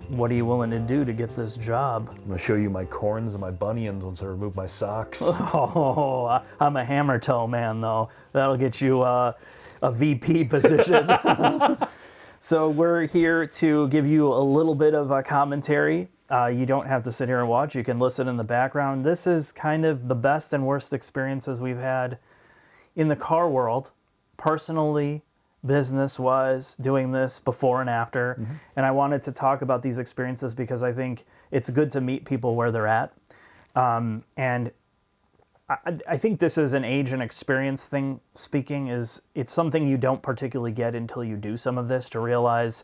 What are you willing to do to get this job? I'm going to show you my corns and my bunions once I remove my socks. Oh, I'm a hammer toe man, though. That'll get you a VP position. So we're here to give you a little bit of a commentary. You don't have to sit here and watch. You can listen in the background. This is kind of the best and worst experiences we've had in the car world, personally, business-wise, doing this before and after. Mm-hmm. And I wanted to talk about these experiences because I think it's good to meet people where they're at. And I think this is an age and experience thing speaking. It's something you don't particularly get until you do some of this to realize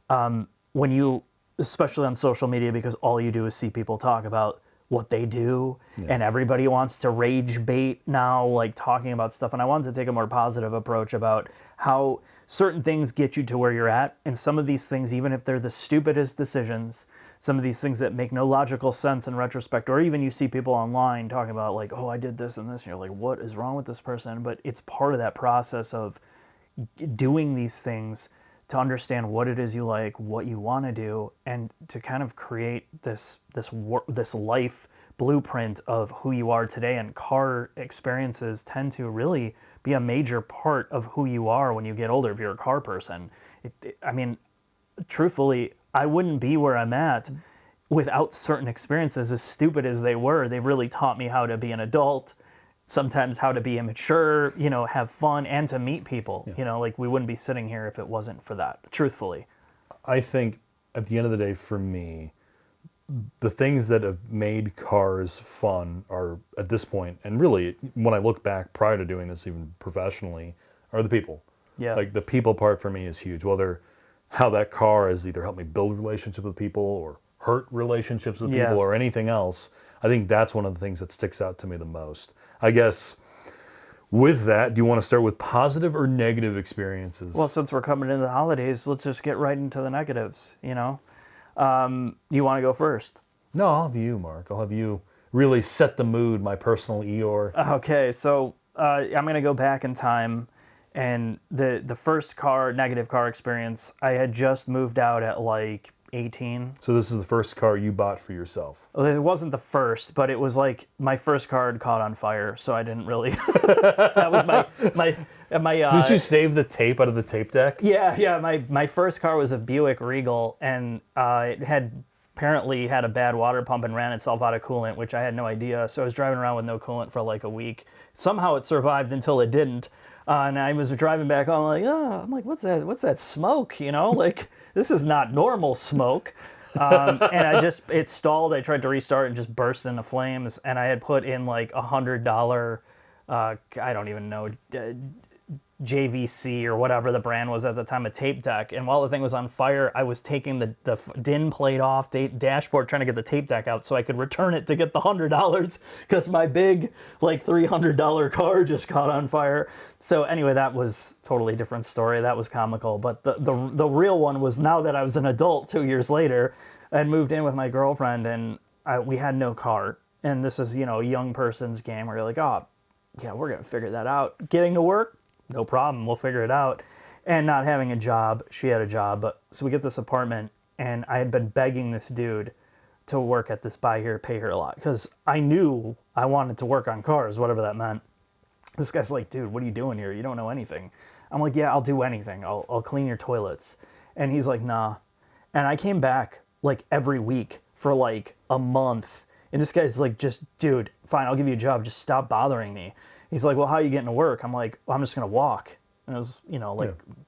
when you, especially on social media, because all you do is see people talk about what they do, and everybody wants to rage bait now, like talking about stuff. And I wanted to take a more positive approach about how certain things get you to where you're at. And some of these things, even if they're the stupidest decisions, some of these things that make no logical sense in retrospect, or even you see people online talking about like, oh, I did this and this, and you're like, what is wrong with this person? But it's part of that process of doing these things to understand what it is you like, what you want to do, and to kind of create this life blueprint of who you are today. And car experiences tend to really be a major part of who you are when you get older if you're a car person. I mean, truthfully, I wouldn't be where I'm at without certain experiences, as stupid as they were. They really taught me how to be an adult, sometimes how to be immature, have fun, and to meet people. Yeah. Like we wouldn't be sitting here if it wasn't for that, truthfully. I think at the end of the day, for me, the things that have made cars fun are, at this point, and really, when I look back prior to doing this even professionally, are the people. Yeah. Like the people part for me is huge. Whether how that car has either helped me build relationships with people or hurt relationships with people or anything else, I think that's one of the things that sticks out to me the most. I guess with that, do you want to start with positive or negative experiences? Well, since we're coming into the holidays, let's just get right into the negatives, You want to go first? No, I'll have you, Mark. I'll have you really set the mood, my personal Eeyore. Okay, so I'm going to go back in time. And the first negative car experience, I had just moved out at like 18. So this is the first car you bought for yourself? Well, it wasn't the first, but it was like my first car had caught on fire, so I didn't really. That was my. Did you save the tape out of the tape deck? Yeah. My first car was a Buick Regal, and it had apparently had a bad water pump and ran itself out of coolant, which I had no idea. So I was driving around with no coolant for like a week. Somehow it survived until it didn't. And I was driving back home, I'm like, what's that? What's that smoke? Like, this is not normal smoke. And it stalled. I tried to restart and just burst into flames. And I had put in like $100, I don't even know, JVC or whatever the brand was at the time, a tape deck. And while the thing was on fire, I was taking the DIN plate off, dashboard, trying to get the tape deck out so I could return it to get the $100 because my big like $300 car just caught on fire. So anyway, that was totally different story. That was comical. But the real one was now that I was an adult 2 years later, I had moved in with my girlfriend and we had no car. And this is, a young person's game where you're like, oh, yeah, we're going to figure that out. Getting to work, no problem, we'll figure it out. And not having a job, she had a job, so we get this apartment, and I had been begging this dude to work at this buy here, pay here lot, because I knew I wanted to work on cars, whatever that meant. This guy's like, dude, what are you doing here? You don't know anything. I'm like, yeah, I'll do anything. I'll clean your toilets. And he's like, nah. And I came back like every week for like a month, and this guy's like, just, dude, fine, I'll give you a job, just stop bothering me. He's like, well, how are you getting to work? I'm like, well, I'm just going to walk. And it was,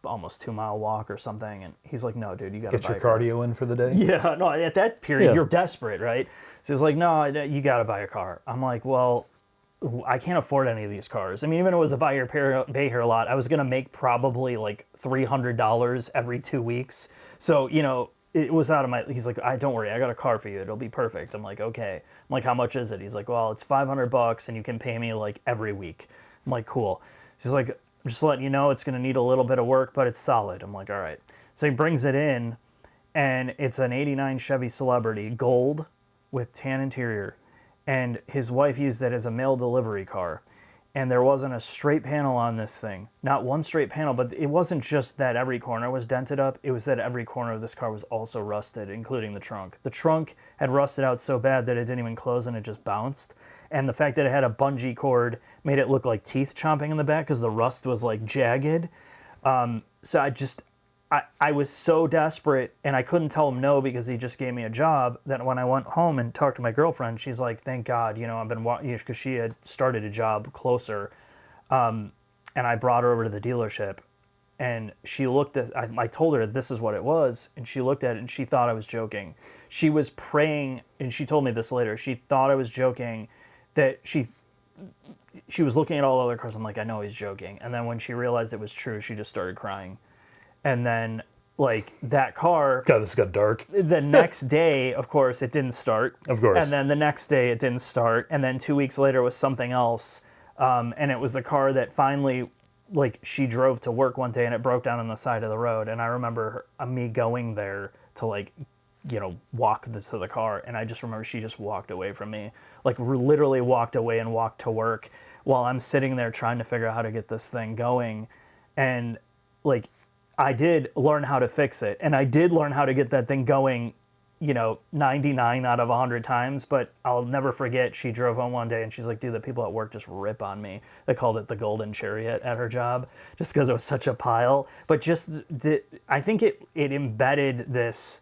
almost 2 mile walk or something. And he's like, no, dude, you got to get your cardio in for the day? Yeah, no, at that period, you're desperate, right? So he's like, no, you got to buy a car. I'm like, well, I can't afford any of these cars. I mean, even if it was a buy here, pay here lot, I was going to make probably like $300 every 2 weeks. So, it was out of my, he's like, don't worry, I got a car for you. It'll be perfect. I'm like, okay. I'm like, how much is it? He's like, well, it's $500 and you can pay me like every week. I'm like, cool. He's like, I'm just letting you know it's going to need a little bit of work, but it's solid. I'm like, all right. So he brings it in and it's an 89 Chevy Celebrity, gold with tan interior. And his wife used it as a mail delivery car. and there wasn't a straight panel on this thing. Not one straight panel, but it wasn't just that every corner was dented up. It was that every corner of this car was also rusted, including the trunk. The trunk had rusted out so bad that it didn't even close and it just bounced. And the fact that it had a bungee cord made it look like teeth chomping in the back because the rust was like jagged. So I was so desperate, and I couldn't tell him no because he just gave me a job, that when I went home and talked to my girlfriend, she's like, thank God, I've been watching, because she had started a job closer, and I brought her over to the dealership, and she looked at, I told her this is what it was, and she looked at it and she thought I was joking. She was praying, and she told me this later, she thought I was joking, that she was looking at all the other cars. I'm like, I know he's joking. And then when she realized it was true, she just started crying. And then, like, that car... God, this got dark. The next day, of course, it didn't start. Of course. And then the next day, it didn't start. And then 2 weeks later was something else. And it was the car that finally, like, she drove to work one day, and it broke down on the side of the road. And I remember me going there to, like, walk to the car. And I just remember she just walked away from me. Like, literally walked away and walked to work while I'm sitting there trying to figure out how to get this thing going. And, like... I did learn how to fix it, and I did learn how to get that thing going, 99 out of 100 times, but I'll never forget, she drove home one day, and she's like, dude, the people at work just rip on me. They called it the golden chariot at her job, just because it was such a pile. But I think it embedded this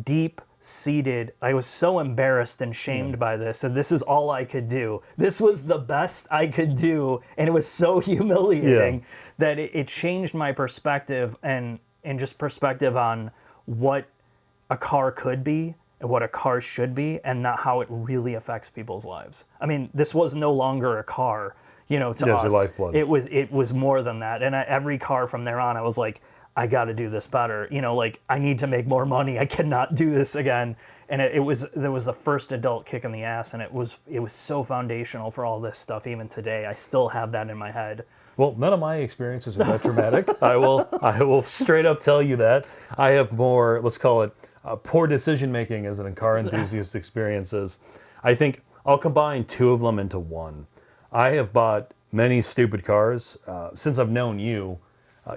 deep-seated, I was so embarrassed and shamed by this, and this is all I could do. This was the best I could do, and it was so humiliating that it changed my perspective and just perspective on what a car could be and what a car should be, and not how it really affects people's lives. I mean, this was no longer a car, to us. Your lifeblood. It was more than that. And every car from there on, I was like, I got to do this better. I need to make more money. I cannot do this again. And there was the first adult kick in the ass, and it was so foundational for all this stuff. Even today, I still have that in my head. Well, none of my experiences are that dramatic. I will straight up tell you that. I have more, let's call it, poor decision making as an car enthusiast experiences. I think I'll combine two of them into one. I have bought many stupid cars since I've known you,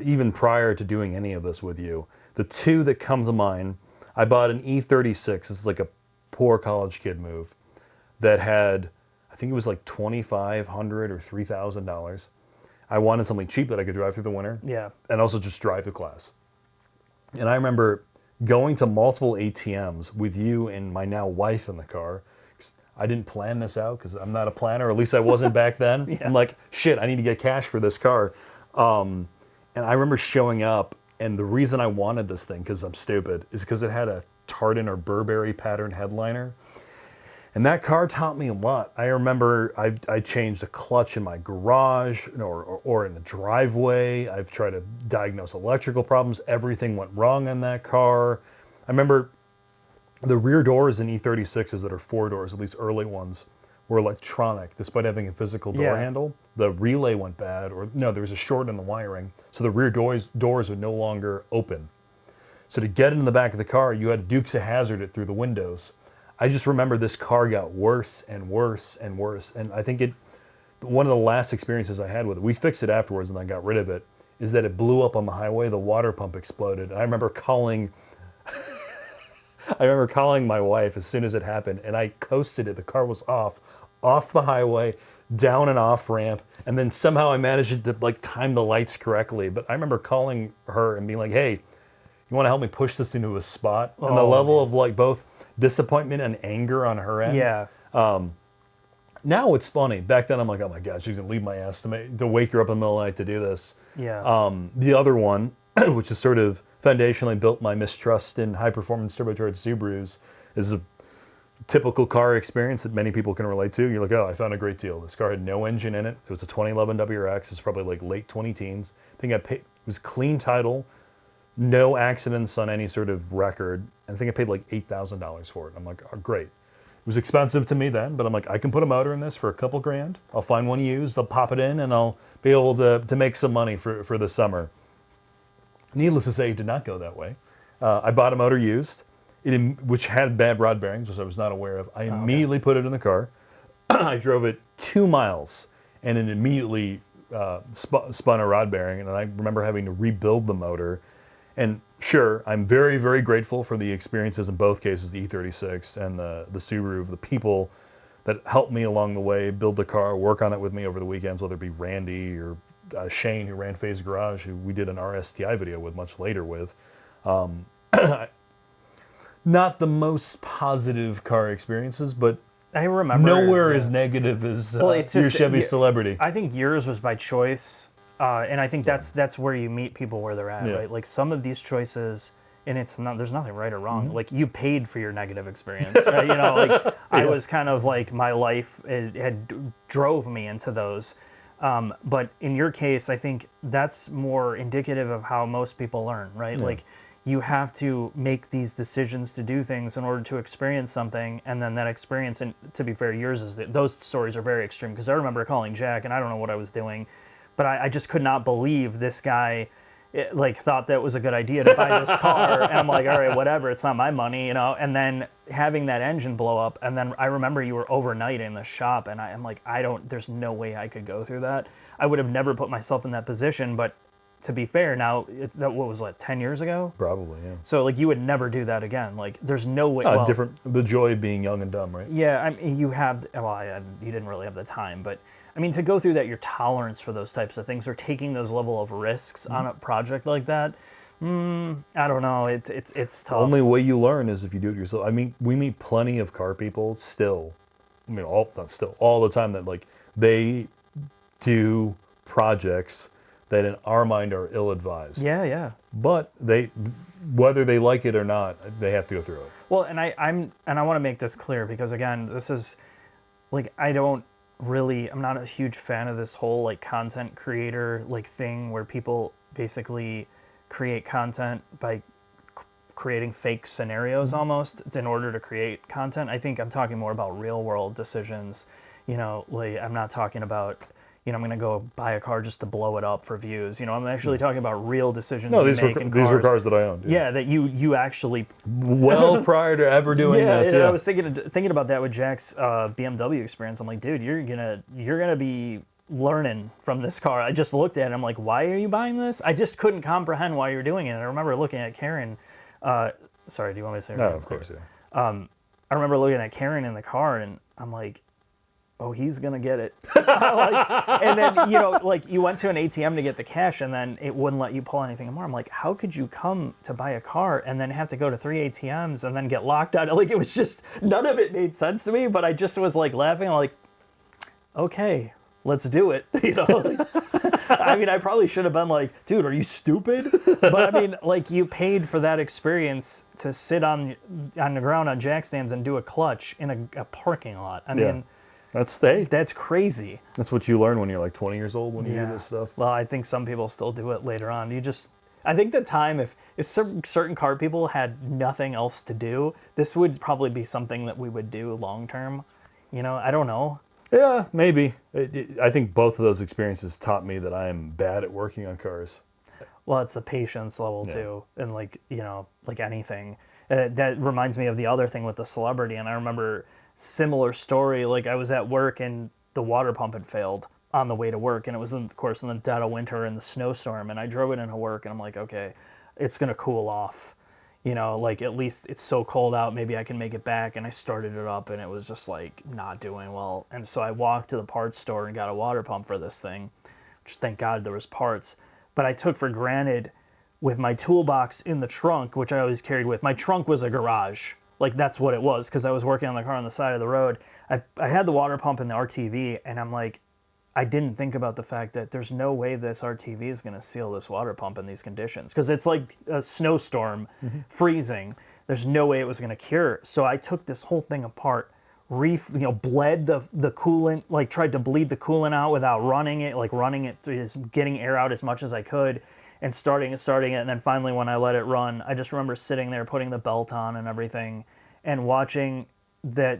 even prior to doing any of this with you. The two that come to mind, I bought an E36. This is like a poor college kid move that had, I think it was like $2,500 or $3,000. I wanted something cheap that I could drive through the winter. Yeah. And also just drive the class. And I remember going to multiple ATMs with you and my now wife in the car. I didn't plan this out because I'm not a planner, or at least I wasn't back then. Yeah. I'm like, shit, I need to get cash for this car. And I remember showing up, and the reason I wanted this thing, because I'm stupid, is because it had a tartan or Burberry pattern headliner. And that car taught me a lot. I remember I changed a clutch in my garage or in the driveway. I've tried to diagnose electrical problems. Everything went wrong in that car. I remember the rear doors in E36s that are 4 doors, at least early ones, were electronic, despite having a physical door handle. The relay went bad, or no, there was a short in the wiring, so the rear doors would no longer open. So to get into the back of the car, you had to Dukes of Hazzard it through the windows. I just remember this car got worse and worse and worse. And I think one of the last experiences I had with it, we fixed it afterwards and I got rid of it, is that it blew up on the highway. The water pump exploded. And I remember calling my wife as soon as it happened, and I coasted it. The car was off the highway, down an off ramp, and then somehow I managed to time the lights correctly. But I remember calling her and being like, hey, you want to help me push this into a spot? And the level of both disappointment and anger on her end. Yeah. Now it's funny. Back then I'm like, oh my God, she's gonna leave my ass to wake her up in the middle of the night to do this. Yeah. The other one, which is sort of foundationally built my mistrust in high performance turbocharged Subarus, is a typical car experience that many people can relate to. You're like, oh, I found a great deal. This car had no engine in it. It was a 2011 WRX. It's probably late 20 teens. I think it was clean title, no accidents on any sort of record. I think I paid $8,000 for it. I'm like, oh, great. It was expensive to me then, but I'm like, I can put a motor in this for a couple grand. I'll find one used, I'll pop it in, and I'll be able to make some money for the summer. Needless to say, it did not go that way. I bought a motor used, which had bad rod bearings, which I was not aware of. I immediately put it in the car. I drove it 2 miles, and it immediately spun a rod bearing, and I remember having to rebuild the motor. And sure, I'm very, very grateful for the experiences in both cases, the E36 and the Subaru, the people that helped me along the way, build the car, work on it with me over the weekends, whether it be Randy or Shane, who ran Phase Garage, who we did an RSTI video with much later with. Not the most positive car experiences, but I remember nowhere as negative as your Chevy Celebrity. I think yours was by choice, and I think that's where you meet people where they're at, right? Like some of these choices, and it's not, there's nothing right or wrong. Like you paid for your negative experience, right? You know, like I was kind of like my life drove me into those. But in your case, I think that's more indicative of how most people learn, right? Like you have to make these decisions to do things in order to experience something, and then that experience, and to be fair, yours is those stories are very extreme, because I remember calling Jack and I don't know what I was doing, but I just could not believe this guy thought that was a good idea to buy this car, and I'm like, all right, whatever, it's not my money, you know. And then having that engine blow up, and then I remember you were overnight in the shop, and I'm like, there's no way I could go through that. I would have never put myself in that position, but to be fair, now, what was that, 10 years ago? Probably, yeah. So, like, you would never do that again. Like, there's no way. Different, the joy of being young and dumb, right? Yeah, I mean, you didn't really have the time, but I mean, to go through that, your tolerance for those types of things, or taking those level of risks on a project like that, I don't know. It's tough. Only way you learn is if you do it yourself. I mean, we meet plenty of car people still. I mean, all the time, that like they do projects that in our mind are ill-advised. Yeah. But whether they like it or not, they have to go through it. Well, and I want to make this clear, because again, this is like, I'm not a huge fan of this whole like content creator like thing where people basically create content by creating fake scenarios almost in order to create content. I think I'm talking more about real world decisions. You know, like I'm not talking about, you know, I'm going to go buy a car just to blow it up for views. You know, I'm actually talking about real decisions you make in cars. These were cars that I owned. Yeah, that you actually... Well prior to ever doing this. Yeah, I was thinking about that with Jack's BMW experience. I'm like, dude, you're gonna be learning from this car. I just looked at it. I'm like, why are you buying this? I just couldn't comprehend why you're doing it. And I remember looking at Karen. Sorry, do you want me to say her No, name? of course, yeah. I remember looking at Karen in the car, and I'm like, oh, he's gonna get it. And then, you know, like you went to an ATM to get the cash, and then it wouldn't let you pull anything more. I'm like, how could you come to buy a car and then have to go to 3 ATMs and then get locked out? Like, it was just, none of it made sense to me, but I just was like laughing. I'm like, okay, let's do it. You know, I mean, I probably should have been like, dude, are you stupid? But I mean, like, you paid for that experience to sit on the ground on jack stands and do a clutch in a parking lot. I mean, that's crazy. That's what you learn when you're like 20 years old, when you do this stuff. Well, I think some people still do it later on. I think the time, if certain car people had nothing else to do, this would probably be something that we would do long term. You know, I don't know. Yeah, maybe. I think both of those experiences taught me that I am bad at working on cars. Well, it's the patience level too, and like, you know, like anything. That reminds me of the other thing with the Celebrity, and I remember similar story. Like, I was at work and the water pump had failed on the way to work, and it was of course in the dead of winter in the snowstorm, and I drove it into work, and I'm like, okay, it's gonna cool off, you know, like at least it's so cold out, maybe I can make it back. And I started it up, and it was just like not doing well, and so I walked to the parts store and got a water pump for this thing, which thank God there was parts. But I took for granted, with my toolbox in the trunk, which I always carried with, my trunk was a garage. Like, that's what it was, because I was working on the car on the side of the road. I had the water pump in the RTV, and I'm like, I didn't think about the fact that there's no way this RTV is going to seal this water pump in these conditions, because it's like a snowstorm, freezing. There's no way it was going to cure. So I took this whole thing apart, bled the coolant, like tried to bleed the coolant out without running it, getting air out as much as I could, and starting it, and then finally when I let it run, I just remember sitting there putting the belt on and everything, and watching that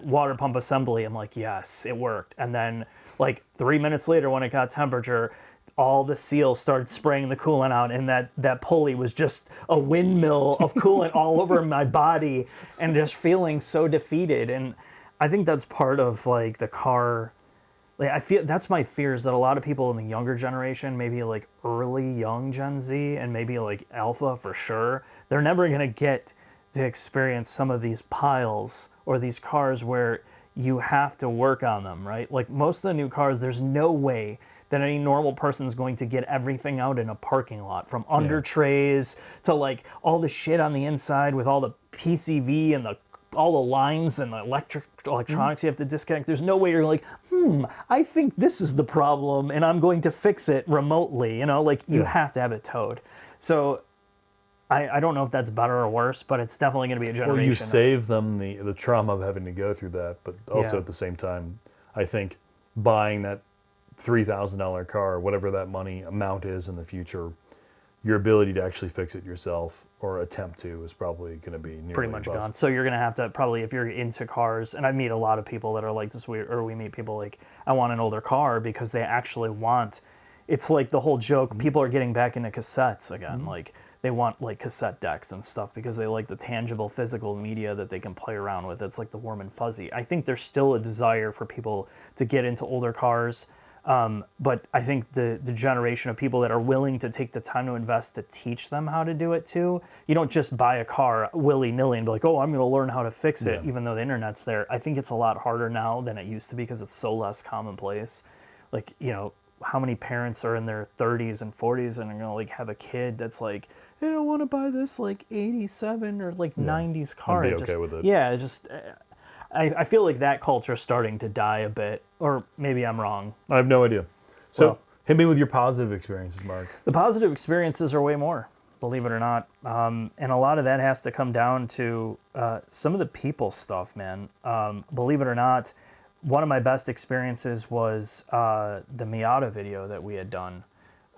water pump assembly. I'm like, yes, it worked. And then like 3 minutes later, when it got temperature, all the seals started spraying the coolant out, and that pulley was just a windmill of coolant all over my body, and just feeling so defeated. And I think that's part of like the car like I feel that's my fear is that a lot of people in the younger generation, maybe like early young Gen Z and maybe like Alpha for sure, they're never gonna get to experience some of these piles or these cars where you have to work on them, right? Like most of the new cars, there's no way that any normal person is going to get everything out in a parking lot, from under trays to like all the shit on the inside with all the PCV and all the lines and the electronics you have to disconnect. There's no way you're like, I think this is the problem and I'm going to fix it remotely. You know, like you have to have it towed. So I don't know if that's better or worse, but it's definitely going to be a generation. Well, you save them the trauma of having to go through that, but also at the same time, I think buying that $3,000 car, whatever that money amount is in the future, your ability to actually fix it yourself or attempt to is probably going to be nearly pretty much impossible. gone. So you're going to have to probably, if you're into cars, and I meet a lot of people that are like this, we meet people like, I want an older car because they actually want, it's like the whole joke, people are getting back into cassettes again, like they want like cassette decks and stuff because they like the tangible physical media that they can play around with. It's like the warm and fuzzy. I think there's still a desire for people to get into older cars. But I think the generation of people that are willing to take the time to invest to teach them how to do it too, you don't just buy a car willy-nilly and be like, oh, I'm going to learn how to fix it, even though the internet's there. I think it's a lot harder now than it used to be because it's so less commonplace. Like, you know, how many parents are in their 30s and 40s and are going to like have a kid that's like, hey, I want to buy this like 87 or like 90s car. And be okay with it. Yeah, it just... I feel like that culture is starting to die a bit, or maybe I'm wrong. I have no idea. So Well, hit me with your positive experiences, Mark. the positive experiences are way more, believe it or not. And a lot of that has to come down to some of the people stuff, man. Believe it or not, one of my best experiences was the Miata video that we had done,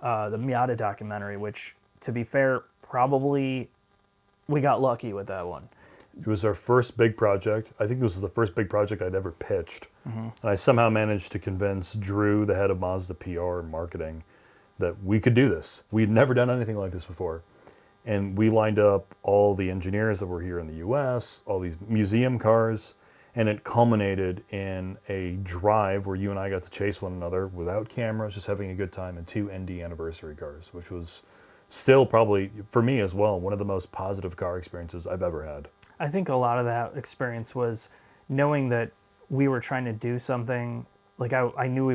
the Miata documentary, which, to be fair, probably we got lucky with that one. It was our first big project. I think this was the first big project I'd ever pitched. And I somehow managed to convince Drew, the head of Mazda PR and marketing, that we could do this. We'd never done anything like this before. And we lined up all the engineers that were here in the US, all these museum cars, and it culminated in a drive where you and I got to chase one another without cameras, just having a good time, and 2 ND anniversary cars, which was still probably, for me as well, one of the most positive car experiences I've ever had. I think a lot of that experience was knowing that we were trying to do something. Like I knew we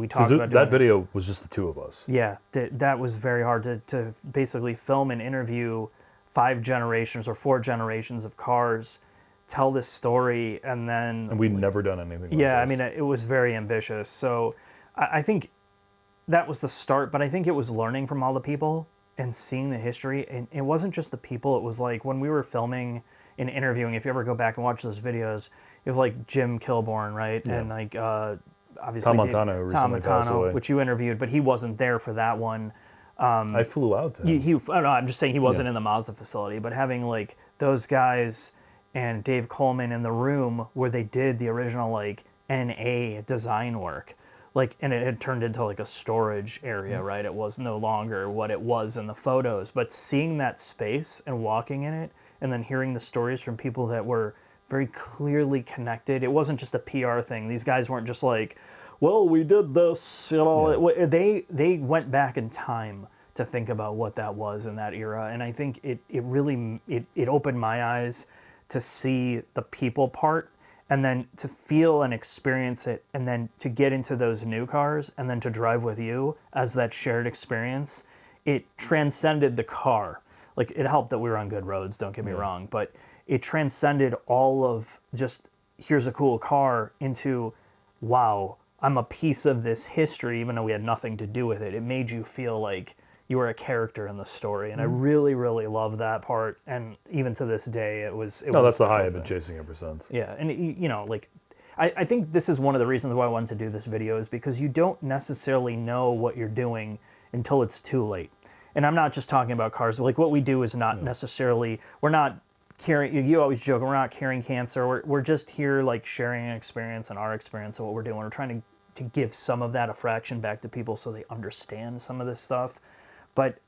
talked about doing that video was just the 2 of us. Yeah, that was very hard to basically film and interview 5 generations or 4 generations of cars, tell this story, and then... And we'd never done anything like this. Yeah, I mean, it was very ambitious. So I think that was the start, but I think it was learning from all the people and seeing the history. And it wasn't just the people. It was like when we were filming and interviewing, if you ever go back and watch those videos, you have like Jim Kilborn, right? Yeah. And like obviously Tom Montano, which you interviewed, but he wasn't there for that one. I flew out to him. No, I'm just saying he wasn't in the Mazda facility, but having like those guys and Dave Coleman in the room where they did the original like NA design work, like, and it had turned into like a storage area, right? It was no longer what it was in the photos, but seeing that space and walking in it and then hearing the stories from people that were very clearly connected. It wasn't just a PR thing. These guys weren't just like, well, we did this, you know. Yeah. They went back in time to think about what that was in that era. And I think it really opened my eyes to see the people part, and then to feel and experience it, and then to get into those new cars, and then to drive with you as that shared experience. It transcended the car. Like, it helped that we were on good roads, don't get me wrong, but it transcended all of just, here's a cool car, into, wow, I'm a piece of this history, even though we had nothing to do with it. It made you feel like you were a character in the story, and I really, really love that part. And even to this day, it was. That's the high I've been chasing ever since. Yeah, and you know, like, I think this is one of the reasons why I wanted to do this video, is because you don't necessarily know what you're doing until it's too late. And I'm not just talking about cars. Like, what we do is not necessarily, we're not curing. You always joke, we're not curing cancer. We're just here like sharing an experience and our experience of what we're doing. We're trying to give some of that, a fraction, back to people so they understand some of this stuff. But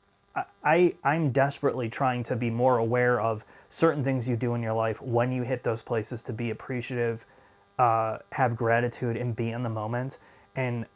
I'm desperately trying to be more aware of certain things you do in your life when you hit those places, to be appreciative have gratitude and be in the moment. And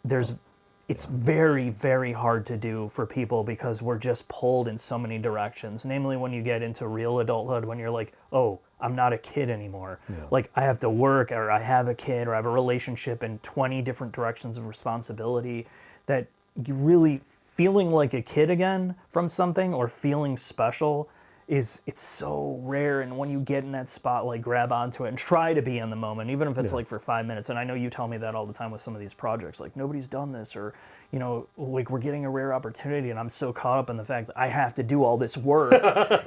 it's very, very hard to do for people because we're just pulled in so many directions. Namely, when you get into real adulthood, when you're like, oh, I'm not a kid anymore. Yeah. Like I have to work, or I have a kid, or I have a relationship in 20 different directions of responsibility, that you really feeling like a kid again from something or feeling special it's so rare. And when you get in that spot, like grab onto it and try to be in the moment, even if it's like for 5 minutes. And I know you tell me that all the time with some of these projects, like nobody's done this, or, you know, like we're getting a rare opportunity and I'm so caught up in the fact that I have to do all this work,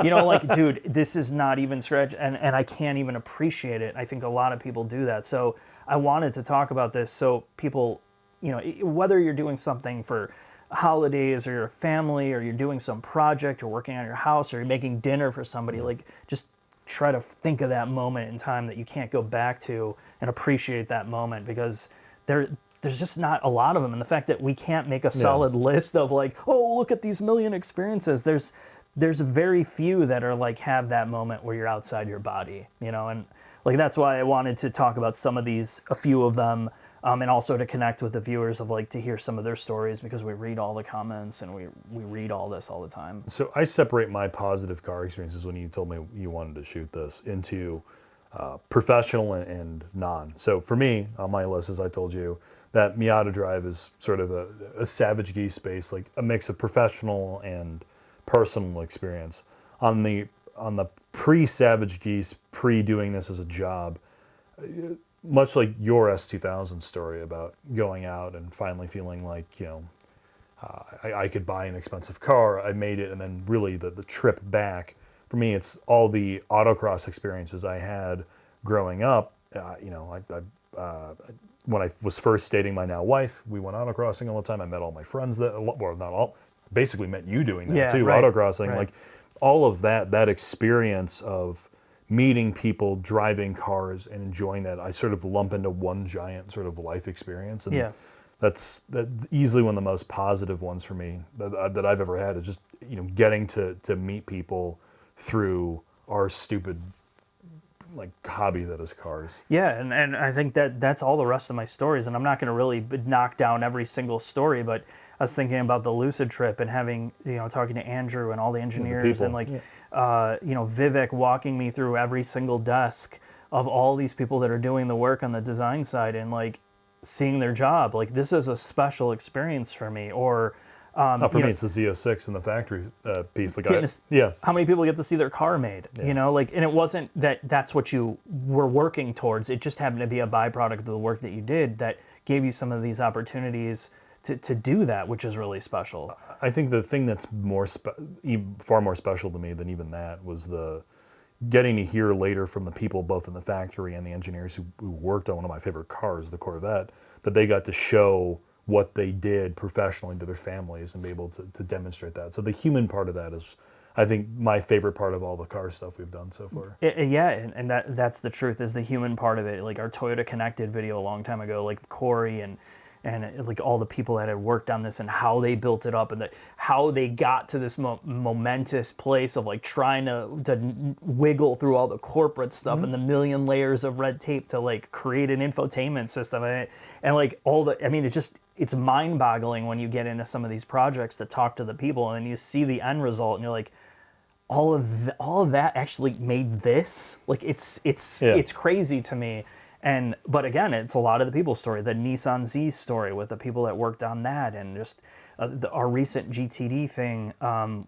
you know, like, dude, this is not even scratch. And I can't even appreciate it. I think a lot of people do that. So I wanted to talk about this so people, you know, whether you're doing something for holidays or your family, or you're doing some project or working on your house, or you're making dinner for somebody, like just try to think of that moment in time that you can't go back to and appreciate that moment, because there's just not a lot of them. And the fact that we can't make a solid list of like, oh, look at these million experiences, there's very few that are like have that moment where you're outside your body, you know. And like that's why I wanted to talk about some of these, a few of them, and also to connect with the viewers of like to hear some of their stories, because we read all the comments and we read all this all the time. So I separate my positive car experiences, when you told me you wanted to shoot this, into professional and non. So for me, on my list, as I told you, that Miata drive is sort of a Savage Geese space, like a mix of professional and personal experience. On the pre-Savage Geese, pre-doing this as a job, much like your S2000 story about going out and finally feeling like, you know, I could buy an expensive car, I made it, and then really the trip back, for me, it's all the autocross experiences I had growing up. You know, when I was first dating my now wife, we went autocrossing all the time. I met all my friends that, well, not all, basically met you doing that too, right, autocrossing. Right. Like all of that experience of meeting people, driving cars, and enjoying that, I sort of lump into one giant sort of life experience. And that's easily one of the most positive ones for me that I've ever had, is just, you know, getting to meet people through our stupid like hobby that is cars. Yeah, and I think that's all the rest of my stories, and I'm not going to really knock down every single story, but I was thinking about the Lucid trip and having, you know, talking to Andrew and all the engineers, and like, you know, Vivek walking me through every single desk of all these people that are doing the work on the design side, and like seeing their job. Like, this is a special experience for me. Or for me, it's the Z06 in the factory piece. Like, how many people get to see their car made? Yeah. You know, like, and it wasn't that's what you were working towards. It just happened to be a byproduct of the work that you did that gave you some of these opportunities to do that, which is really special. I think the thing that's far more special to me than even that was the getting to hear later from the people both in the factory and the engineers who worked on one of my favorite cars, the Corvette, that they got to show what they did professionally to their families and be able to demonstrate that. So the human part of that is, I think, my favorite part of all the car stuff we've done so far. Yeah, and that's the truth, is the human part of it. Like our Toyota Connected video a long time ago, like Corey and like all the people that had worked on this and how they built it up, and how they got to this momentous place of like trying to wiggle through all the corporate stuff and the million layers of red tape to like create an infotainment system, and like all the, I mean, it's mind-boggling when you get into some of these projects to talk to the people and you see the end result and you're like, all of that actually made this? Like, it's crazy to me. But again, it's a lot of the people's story, the Nissan Z story with the people that worked on that, and just our recent GTD thing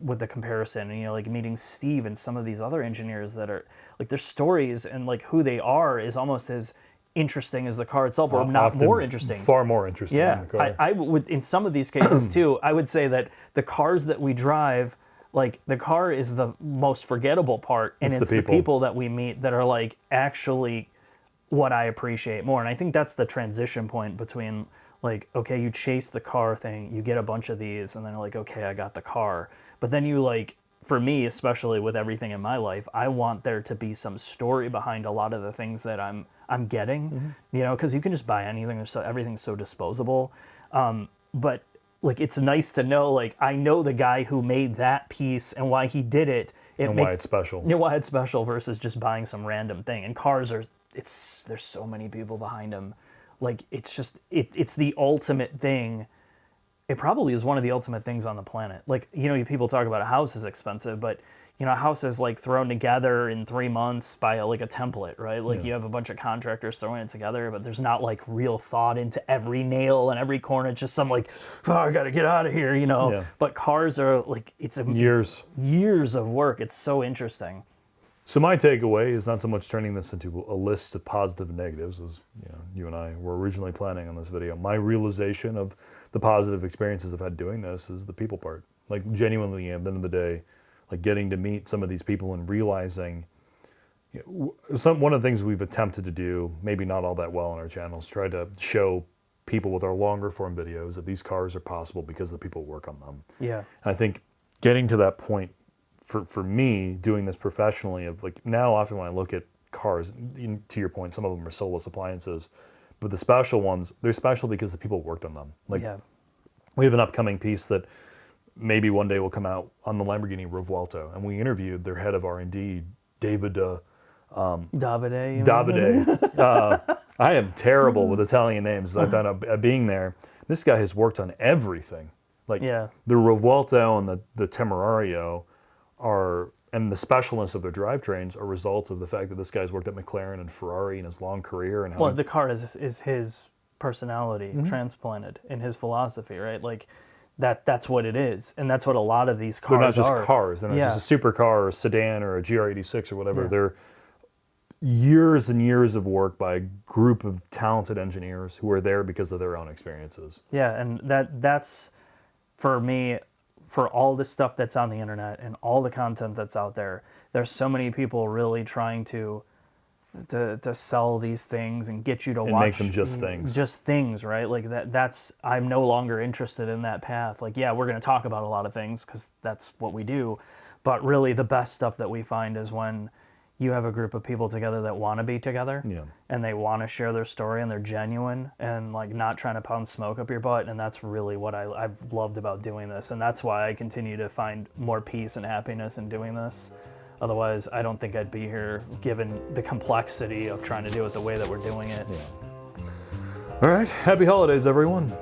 with the comparison, and, you know, like meeting Steve and some of these other engineers that are like, their stories and like who they are is almost as interesting as the car itself, or not more interesting. Far more interesting than the car. I would, in some of these cases too, I would say that the cars that we drive, like the car is the most forgettable part, and it's the people that we meet that are like actually what I appreciate more. And I think that's the transition point between like, okay, you chase the car thing, you get a bunch of these, and then like, okay, I got the car. But then you like, for me, especially with everything in my life, I want there to be some story behind a lot of the things that I'm getting, you know, because you can just buy anything. Everything's so disposable. But like, it's nice to know, like, I know the guy who made that piece and why he did it. Why it's special. Yeah, why it's special versus just buying some random thing. And cars are there's so many people behind them. Like, it's just, it's the ultimate thing. It probably is one of the ultimate things on the planet. Like, you know, people talk about a house is expensive, but you know, a house is like thrown together in 3 months by like a template, right? Like you have a bunch of contractors throwing it together, but there's not like real thought into every nail and every corner. It's just some like, oh, I got to get out of here, you know? Yeah. But cars are like, it's years of work. It's so interesting. So my takeaway is not so much turning this into a list of positive and negatives, as you and I were originally planning on this video. My realization of the positive experiences I've had doing this is the people part. Like, genuinely, at the end of the day, like getting to meet some of these people and realizing, one of the things we've attempted to do, maybe not all that well on our channels, try to show people with our longer form videos that these cars are possible because the people work on them. Yeah. And I think getting to that point, for me, doing this professionally, of like, now often when I look at cars, to your point, some of them are soulless appliances, but the special ones, they're special because the people worked on them. Like, we have an upcoming piece that maybe one day will come out on the Lamborghini Revuelto, and we interviewed their head of R&D, Davide. I am terrible with Italian names. I found out being there. This guy has worked on everything. Like, the Revuelto and the Temerario and the specialness of their drivetrains are a result of the fact that this guy's worked at McLaren and Ferrari in his long career. And the car is his personality transplanted in his philosophy, right? Like, that's what it is, and that's what a lot of these cars are. They're not just cars. They're not just a supercar or a sedan or a GR86 or whatever. They're years and years of work by a group of talented engineers who are there because of their own experiences. Yeah, and that's, for me, for all the stuff that's on the internet and all the content that's out there, there's so many people really trying to sell these things and get you to watch, make them just things, right? Like that's I'm no longer interested in that path. Like, yeah, we're going to talk about a lot of things because that's what we do, but really the best stuff that we find is when you have a group of people together that want to be together, and they want to share their story, and they're genuine and like not trying to pound smoke up your butt. And that's really what I've loved about doing this, and that's why I continue to find more peace and happiness in doing this. Otherwise, I don't think I'd be here, given the complexity of trying to do it the way that we're doing it. All right, happy holidays, everyone.